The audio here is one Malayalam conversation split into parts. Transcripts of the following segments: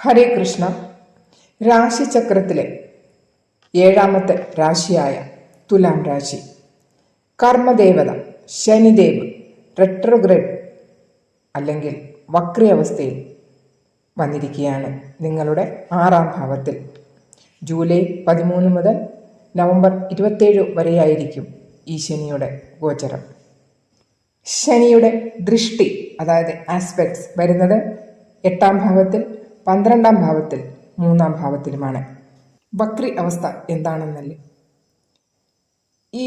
ഹരേ കൃഷ്ണ. രാശിചക്രത്തിലെ 7ാമത്തെ രാശിയായ തുലാം രാശി, കർമ്മദേവത ശനിദേവ് റെട്രോഗ്രേഡ് അല്ലെങ്കിൽ വക്രി അവസ്ഥയിൽ വന്നിരിക്കുകയാണ് നിങ്ങളുടെ 6ാം ഭാവത്തിൽ. ജൂലൈ 13 മുതൽ നവംബർ 27 വരെയായിരിക്കും ഈ ശനിയുടെ ഗോചരം. ശനിയുടെ ദൃഷ്ടി, അതായത് ആസ്പെക്ട്സ് വരുന്നത് 8ാം ഭാവത്തിൽ, 12ാം ഭാവത്തിൽ, 3ാം ഭാവത്തിലുമാണ്. വക്രി അവസ്ഥ എന്താണെന്നല്ലേ? ഈ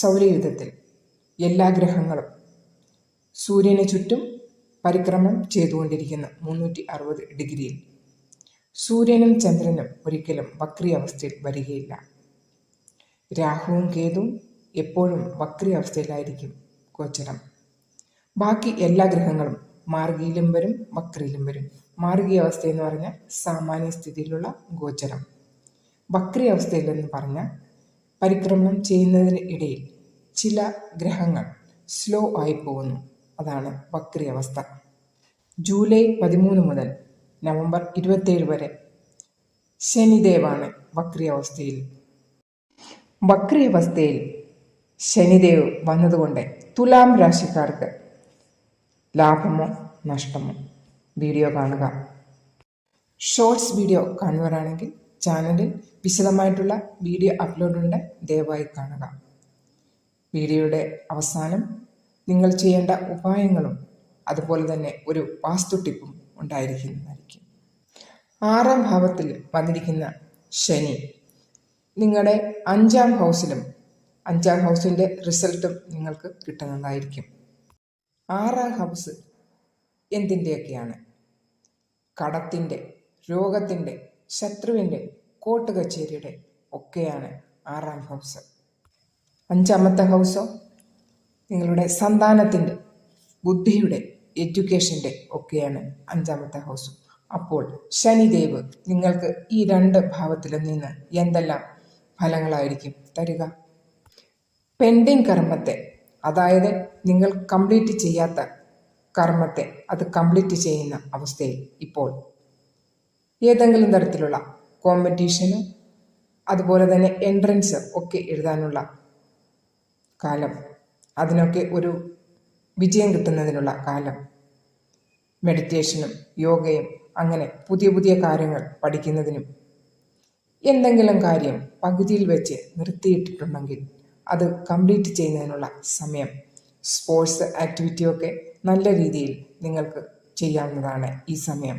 സൗരയുധത്തിൽ എല്ലാ ഗ്രഹങ്ങളും സൂര്യന് ചുറ്റും പരിക്രമണം ചെയ്തുകൊണ്ടിരിക്കുന്ന 360 ഡിഗ്രിയിൽ സൂര്യനും ചന്ദ്രനും ഒരിക്കലും വക്രി അവസ്ഥയിൽ വരികയില്ല. രാഹുവും കേതുവും എപ്പോഴും വക്രി അവസ്ഥയിലായിരിക്കും ഗോചരം. ബാക്കി എല്ലാ ഗ്രഹങ്ങളും മാർഗിയിലും വരും, വക്രിയിലും വരും. മാർഗീയ അവസ്ഥ എന്ന് പറഞ്ഞാൽ സാമാന്യ സ്ഥിതിയിലുള്ള ഗോചരം. വക്രി അവസ്ഥയിലെന്ന് പറഞ്ഞാൽ പരിക്രമണം ചെയ്യുന്നതിന് ഇടയിൽ ചില ഗ്രഹങ്ങൾ സ്ലോ ആയി പോകുന്നു. അതാണ് വക്രി അവസ്ഥ. ജൂലൈ 13 മുതൽ നവംബർ 27 വരെ ശനിദേവാണ് വക്രി അവസ്ഥയിൽ. വക്രി അവസ്ഥയിൽ ശനിദേവ് വന്നതുകൊണ്ട് തുലാം രാശിക്കാർക്ക് ലാഭമോ നഷ്ടമോ? വീഡിയോ കാണുക. ഷോർട്സ് വീഡിയോ കാണുന്നവരാണെങ്കിൽ ചാനലിൽ വിശദമായിട്ടുള്ള വീഡിയോ അപ്ലോഡ് ഉണ്ട്, ദയവായി കാണുക. വീഡിയോയുടെ അവസാനം നിങ്ങൾ ചെയ്യേണ്ട ഉപായങ്ങളും അതുപോലെ തന്നെ ഒരു വാസ്തു ടിപ്പും ഉണ്ടായിരിക്കുന്നതായിരിക്കും. 6ാം ഭാവത്തിൽ വന്നിരിക്കുന്ന ശനി നിങ്ങളുടെ 5ാം ഹൗസിലും 5ാം ഹൗസിൻ്റെ റിസൾട്ടും നിങ്ങൾക്ക് കിട്ടുന്നതായിരിക്കും. 6ാം ഹൗസ് എന്തിൻ്റെയൊക്കെയാണ്? കടത്തിൻ്റെ, രോഗത്തിൻ്റെ, ശത്രുവിൻ്റെ, കോർട്ട് കച്ചേരിയുടെ ഒക്കെയാണ് 6ാം ഹൗസ്. 5ാമത്തെ ഹൗസോ നിങ്ങളുടെ സന്താനത്തിൻ്റെ, ബുദ്ധിയുടെ, എഡ്യൂക്കേഷൻ്റെ ഒക്കെയാണ് 5ാമത്തെ ഹൗസ്. അപ്പോൾ ശനിദേവ് നിങ്ങൾക്ക് ഈ 2 ഭാവത്തിലും നിന്ന് എന്തെല്ലാം ഫലങ്ങളായിരിക്കും തരിക? പെൻഡിങ് കർമ്മത്തെ, അതായത് നിങ്ങൾ കംപ്ലീറ്റ് ചെയ്യാത്ത കർമ്മത്തെ അത് കംപ്ലീറ്റ് ചെയ്യുന്ന അവസ്ഥയിൽ ഇപ്പോൾ ഏതെങ്കിലും തരത്തിലുള്ള കോമ്പറ്റീഷന്, അതുപോലെ തന്നെ എൻട്രൻസ് ഒക്കെ എഴുതാനുള്ള കാലം, അതിനൊക്കെ ഒരു വിജയം കിട്ടുന്നതിനുള്ള കാലം. മെഡിറ്റേഷനും യോഗയും അങ്ങനെ പുതിയ പുതിയ കാര്യങ്ങൾ പഠിക്കുന്നതിനും, എന്തെങ്കിലും കാര്യം പകുതിയിൽ വെച്ച് നിർത്തിയിട്ടിട്ടുണ്ടെങ്കിൽ അത് കംപ്ലീറ്റ് ചെയ്യുന്നതിനുള്ള സമയം. സ്പോർട്സ് ആക്ടിവിറ്റിയൊക്കെ നല്ല രീതിയിൽ നിങ്ങൾക്ക് ചെയ്യാവുന്നതാണ് ഈ സമയം.